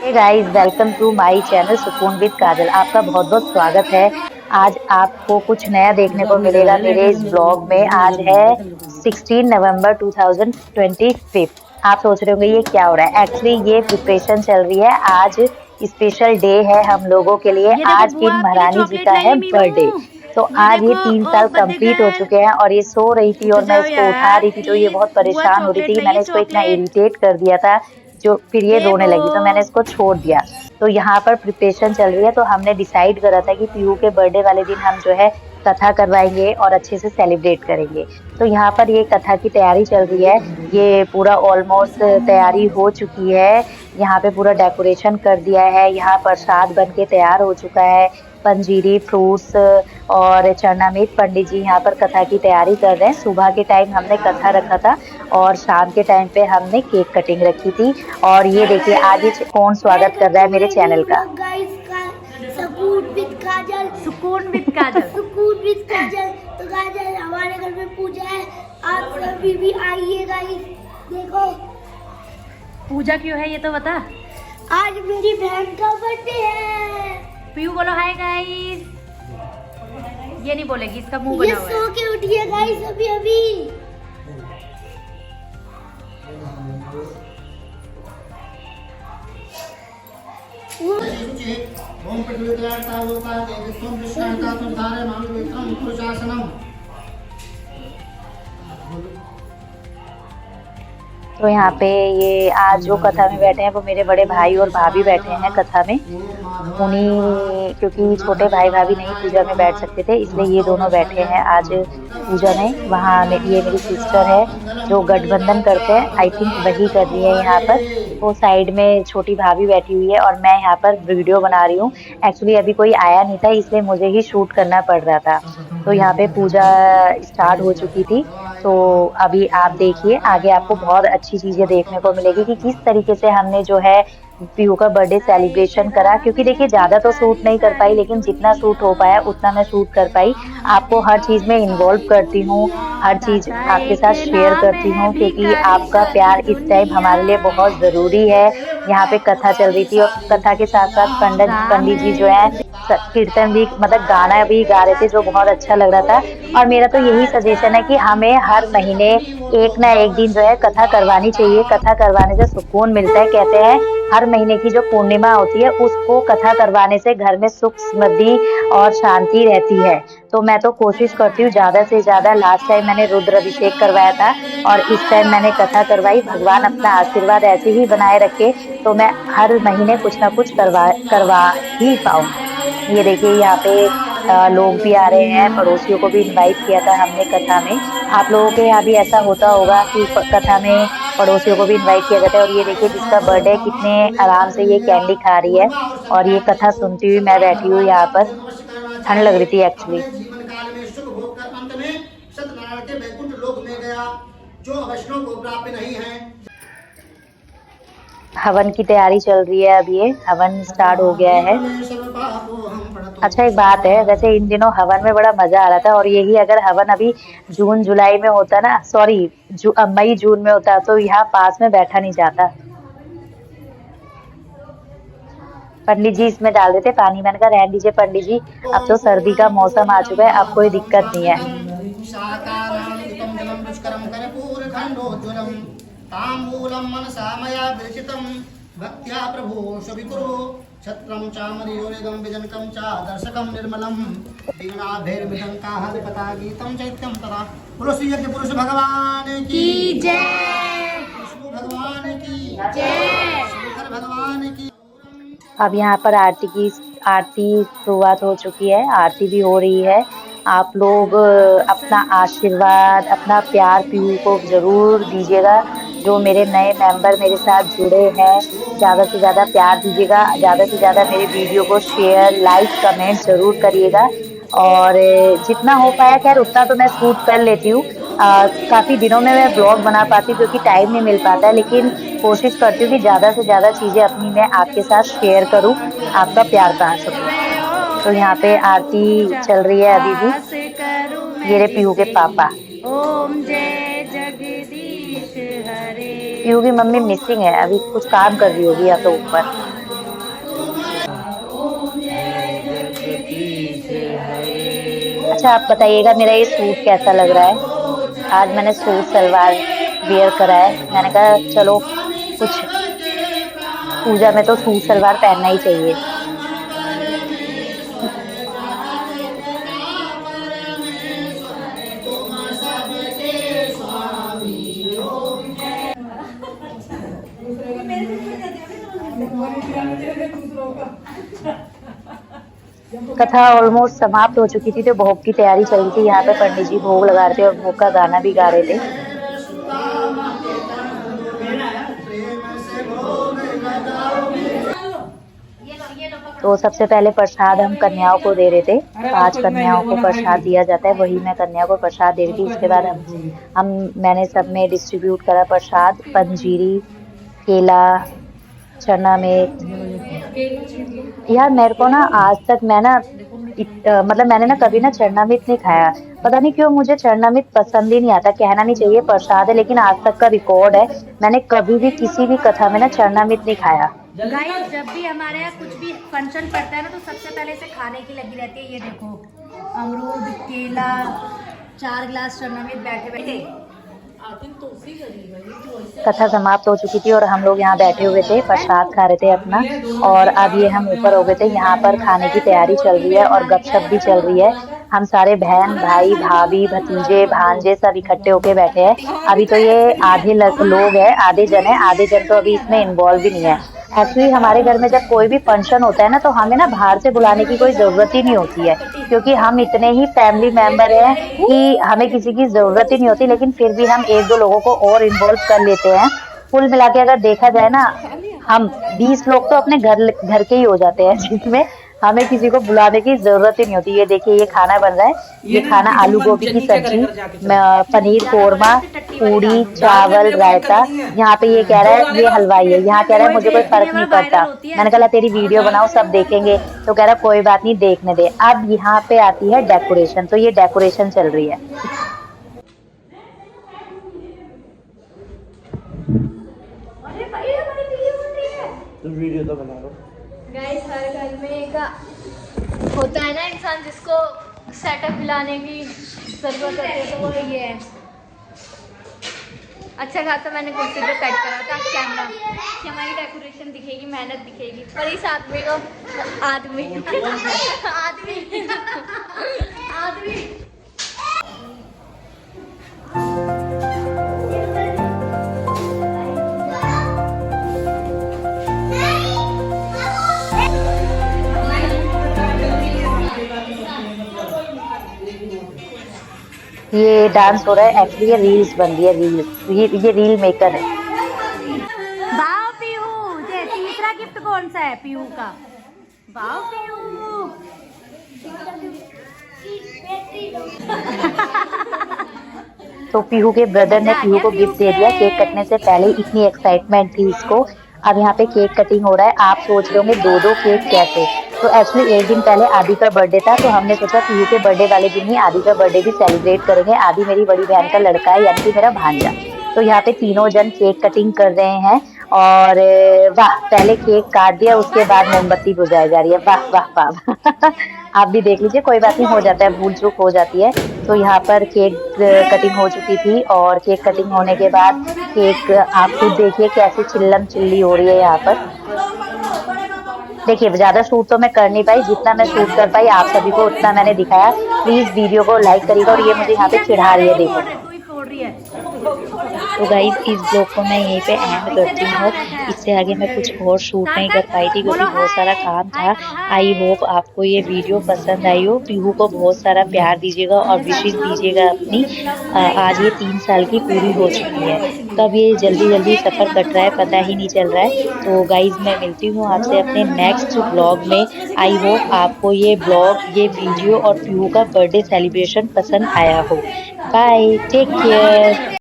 Hey guys, welcome to my channel Sukoon with Kajal. आपका बहुत बहुत स्वागत है। आज आपको कुछ नया देखने को मिलेगा मेरे इस ब्लॉग में। आज है 16 नवंबर 2025। आप सोच रहे होंगे ये क्या हो रहा है। एक्चुअली ये प्रिपरेशन चल रही है। आज स्पेशल डे है हम लोगों के लिए। ये देखो आज बुआ इन आपके लिए महारानी जी चॉकलेट का लाई है है मीनू। बर्थडे। तो ये आज ये देखो 3 साल ओ बर्थडे कंप्लीट हो गर्ल चुके हैं और ये सो रही थी और उठ मैं जाओ इसको उठा यार रही थी तो ये बहुत प्लीज। बुआ परेशान हो रही चॉकलेट थी। लाई मैंने है इसको इतना चॉकलेट। इरिटेट कर दिया था जो फिर ये रोने देखो लगी तो मैंने इसको छोड़ दिया। तो यहाँ पर प्रिपरेशन चल रही है तो हमने डिसाइड करा था कि पीयू के बर्थडे वाले दिन हम जो है कथा करवाएंगे और अच्छे से सेलिब्रेट करेंगे। तो यहाँ पर ये कथा की तैयारी चल रही है। ये पूरा ऑलमोस्ट तैयारी हो चुकी है। यहाँ पे पूरा डेकोरेशन कर दिया है। यहाँ प्रसाद बन के तैयार हो चुका है। पंजीरी, फ्रूट्स और चरणामृत। पंडित जी यहाँ पर कथा की तैयारी कर रहे हैं। सुबह के टाइम हमने कथा रखा था और शाम के टाइम पे हमने केक कटिंग रखी थी। और ये देखिए आज ये कौन स्वागत कर रहा है मेरे चैनल का। सुकून विद काजल सुकून विद काजल सुकून विद काजल। तो काजल हमारे घर में पूजा है, आप सभी भी आइए गाइस। देखो पूजा क्यों है ये तो बता। आज मेरी बहन का बर्थडे है। पीयू बोलो हाय गाइस। ये नहीं बोलेगी, इसका मुंह बना हुआ है। ये सो के उठी है गाइस अभी अभी। ओम पटविद्यार्था लोका देवत्वं विश्रांता तुधारे मामवित्रं पुरुषासनम। तो यहाँ पे ये आज जो कथा में बैठे हैं वो मेरे बड़े भाई और भाभी बैठे हैं कथा में। उन्हीं क्योंकि छोटे भाई भाभी नहीं पूजा में बैठ सकते थे इसलिए ये दोनों बैठे हैं आज पूजा में। वहाँ ये मेरी सिस्टर है जो गठबंधन करते हैं, आई थिंक वही कर रही है यहाँ पर। वो साइड में छोटी भाभी बैठी हुई है और मैं यहाँ पर वीडियो बना रही हूँ। एक्चुअली अभी कोई आया नहीं था इसलिए मुझे ही शूट करना पड़ रहा था। तो यहाँ पे पूजा स्टार्ट हो चुकी थी। तो अभी आप देखिए आगे आपको बहुत अच्छी चीजें देखने को मिलेगी कि किस तरीके से हमने जो है पीयू का बर्थडे सेलिब्रेशन करा। क्योंकि देखिए ज्यादा तो शूट नहीं कर पाई लेकिन जितना शूट हो पाया उतना मैं शूट कर पाई। आपको हर चीज में इन्वॉल्व करती हूँ, हर चीज आपके साथ शेयर करती हूँ क्योंकि आपका प्यार इस टाइम हमारे लिए बहुत जरूरी है। यहाँ पे कथा चल रही थी और कथा के साथ साथ पंडित जी जो है कीर्तन भी मतलब गाना भी गा रहे थे जो बहुत अच्छा लग रहा था। और मेरा तो यही सजेशन है कि हमें हर महीने एक ना एक दिन जो है कथा करवानी चाहिए। कथा करवाने से सुकून मिलता है। कहते हैं हर महीने की जो पूर्णिमा होती है उसको कथा करवाने से घर में सुख समृद्धि और शांति रहती है। तो मैं तो कोशिश करती हूँ ज्यादा से ज्यादा। लास्ट टाइम मैंने रुद्र अभिषेक करवाया था और इस टाइम मैंने कथा करवाई। भगवान अपना आशीर्वाद ऐसे ही बनाए रखे तो मैं हर महीने कुछ ना कुछ करवा ही पाऊँ। ये देखिए यहाँ पे लोग भी आ रहे हैं, पड़ोसियों को भी इनवाइट किया था हमने कथा में। आप लोगों के यहाँ भी ऐसा होता होगा कि कथा में पड़ोसियों को भी इनवाइट किया जाता है। और ये देखिए जिसका बर्थडे कितने आराम से ये कैंडी खा रही है और ये कथा सुनती हुई मैं बैठी हूँ यहाँ पर। ठंड लग रही थी एक्चुअली। जीवन काल में सुख भोग कर अंत में सत्यनारायण के वैकुंठ लोक में गया जो वैष्णव को प्राप्त नहीं है। हवन की तैयारी चल रही है। अब ये हवन स्टार्ट हो गया है। अच्छा एक बात है, वैसे इन दिनों हवन में बड़ा मजा आ रहा था और यही अगर हवन अभी जून जुलाई में होता ना, सॉरी मई जून में होता तो यहाँ पास में बैठा नहीं जाता। पंडित जी इसमें डाल देते पानी। मैंने कहा रहने दीजिए पंडित जी, अब तो सर्दी का मौसम आ चुका है, अब कोई दिक्कत नहीं है। ताम्बूलं मनसा मया विरचितं भक्त्या प्रभो शविकुरु छत्रं चामरयोनिगं विजनकं च दर्शकं निर्मलं वीणाभैर्मृदङ्काः विपता गीतं चैत्यं तदा। बोलो श्री यज्ञ पुरुष भगवान की जय, विष्णु भगवान की जय, शंकर भगवान की। अब यहाँ पर आरती शुरुआत हो चुकी है। आरती भी हो रही है। आप लोग अपना आशीर्वाद अपना प्यार पीयू को जरूर दीजिएगा। जो मेरे नए मेंबर मेरे साथ जुड़े हैं ज़्यादा से ज़्यादा प्यार दीजिएगा। ज़्यादा से ज़्यादा मेरे वीडियो को शेयर लाइक कमेंट ज़रूर करिएगा। और जितना हो पाया खैर उतना तो मैं शूट कर लेती हूँ। काफ़ी दिनों में मैं ब्लॉग बना पाती हूँ क्योंकि टाइम नहीं मिल पाता है, लेकिन कोशिश करती हूँ कि ज़्यादा से ज़्यादा चीज़ें अपनी मैं आपके साथ शेयर करूँ, आपका प्यार पा सकूँ। तो यहाँ पे आरती चल रही है अभी भी। ये रे पीयू के पापा। ओम जय जगदीश हरे। पीयू की मम्मी मिसिंग है, अभी कुछ काम कर रही होगी या तो ऊपर। अच्छा आप बताइएगा मेरा ये सूट कैसा लग रहा है। आज मैंने सूट सलवार वेयर करा है। मैंने कहा चलो कुछ पूजा में तो सूट सलवार पहनना ही चाहिए। कथा ऑलमोस्ट समाप्त हो चुकी थी तो भोग की तैयारी चल रही थी। यहाँ पे पंडित जी भोग लगा रहे थे और भोग का गाना भी गा रहे थे। तो सबसे पहले प्रसाद हम कन्याओं को दे रहे थे। 5 कन्याओं को प्रसाद दिया जाता है, वही मैं कन्या को प्रसाद दे रही थी। इसके बाद मैंने सब में डिस्ट्रीब्यूट करा प्रसाद, पंजीरी, केला, चना में। यार मेरे को ना आज तक मतलब मैंने ना कभी ना चरनामृत नहीं खाया। पता नहीं क्यों मुझे चरनामृत पसंद ही नहीं आता। कहना नहीं चाहिए प्रसाद है, लेकिन आज तक का रिकॉर्ड है मैंने कभी भी किसी भी कथा में ना चरनामृत नहीं खाया। गाइस जब भी हमारे यहाँ कुछ भी फंक्शन पड़ता है ना तो सबसे पहले से खाने की लगी रहती है। ये देखो अमरूद, केला, 4 गिलास चरनामृत बैठे बैठे। कथा समाप्त हो चुकी थी और हम लोग यहाँ बैठे हुए थे, प्रसाद खा रहे थे अपना। और अब ये हम ऊपर हो गए थे। यहाँ पर खाने की तैयारी चल रही है और गपशप भी चल रही है। हम सारे बहन भाई भाभी भतीजे भांजे सब इकट्ठे होके बैठे हैं। अभी तो ये आधे लोग हैं, आधे जन है, आधे जन तो अभी इसमें इन्वॉल्व भी नहीं है। एक्चुअली हमारे घर में जब कोई भी फंक्शन होता है ना तो हमें ना बाहर से बुलाने की कोई ज़रूरत ही नहीं होती है, क्योंकि हम इतने ही फैमिली मेंबर हैं कि हमें किसी की ज़रूरत ही नहीं होती। लेकिन फिर भी हम 1-2 लोगों को और इन्वॉल्व कर लेते हैं। कुल मिला के अगर देखा जाए ना हम 20 लोग तो अपने घर के ही हो जाते हैं, जिसमें हमें किसी को बुलाने की जरूरत ही नहीं होती। ये देखिए ये खाना बन रहा है। ये खाना आलू गोभी की सब्जी, पनीर कोरमा, पूड़ी, चावल, रायता। यहाँ पे ये कह रहा है ये हलवाई है, यहाँ कह रहा है मुझे कोई फर्क नहीं पड़ता। मैंने कहा तेरी वीडियो बनाओ सब देखेंगे, तो कह रहा कोई बात नहीं देखने दे। अब यहाँ पे आती है डेकोरेशन। तो ये डेकोरेशन चल रही है। वीडियो तो बना लो गाइस। हर घर में एक होता है ना इंसान जिसको सेटअप दिलाने की जरूरत होती है, तो वो ये है। अच्छा खासा मैंने कुर्सी पे सेट करा था कैमरा कि हमारी डेकोरेशन दिखेगी, मेहनत दिखेगी। और इस आदमी को आदमी ये डांस हो रहा है। एक्चुअली ये रील्स बन रही है, रील्स। ये रील मेकर है। वाओ पीहू, ये तीसरा गिफ्ट कौन सा है पीहू का? वाओ पीहू। तो पीहू के ब्रदर ने पीहू को गिफ्ट दे दिया। केक कटने से पहले इतनी एक्साइटमेंट थी इसको। अब यहाँ पे केक कटिंग हो रहा है। आप सोच रहे होंगे 2-2 केक कैसे? तो एक्चुअली एक दिन पहले आदि का बर्थडे था, तो हमने सोचा पीहू के बर्थडे वाले दिन ही आदि का बर्थडे भी सेलिब्रेट करेंगे। आदि मेरी बड़ी बहन का लड़का है, यानी कि मेरा भांजा। तो यहाँ पे तीनों जन केक कटिंग कर रहे हैं। और वाह, पहले केक काट दिया, उसके बाद मोमबत्ती बुझाई जा रही है। वाह वाह वाह। आप भी देख लीजिए, कोई बात नहीं, हो जाता है, भूल चूक हो जाती है। तो यहाँ पर केक कटिंग हो चुकी थी और केक कटिंग होने के बाद केक आप खुद देखिए कैसे चिल्लम चिल्ली हो रही है यहाँ पर। देखिए ज़्यादा शूट तो मैं कर नहीं पाई, जितना मैं शूट कर पाई आप सभी को उतना मैंने दिखाया। प्लीज़ वीडियो को लाइक करिएगा। और ये मुझे यहाँ पे चिढ़ा रही है, देखो। तो गाइस इस ब्लॉग को मैं यहीं पे एंड करती हूँ। इससे आगे मैं कुछ और शूट नहीं कर पाई थी क्योंकि बहुत सारा काम था। आई होप आपको ये वीडियो पसंद आई हो। पीहू को बहुत सारा प्यार दीजिएगा और विशेष दीजिएगा अपनी। आज ये 3 साल की पूरी हो चुकी है। कब ये जल्दी जल्दी सफ़र कट रहा है पता ही नहीं चल रहा है। तो गाइस मैं मिलती हूँ आपसे अपने नेक्स्ट ब्लॉग में। आई होप आपको ये ब्लॉग, ये वीडियो और पीहू का बर्थडे सेलिब्रेशन पसंद आया हो। Bye, take care.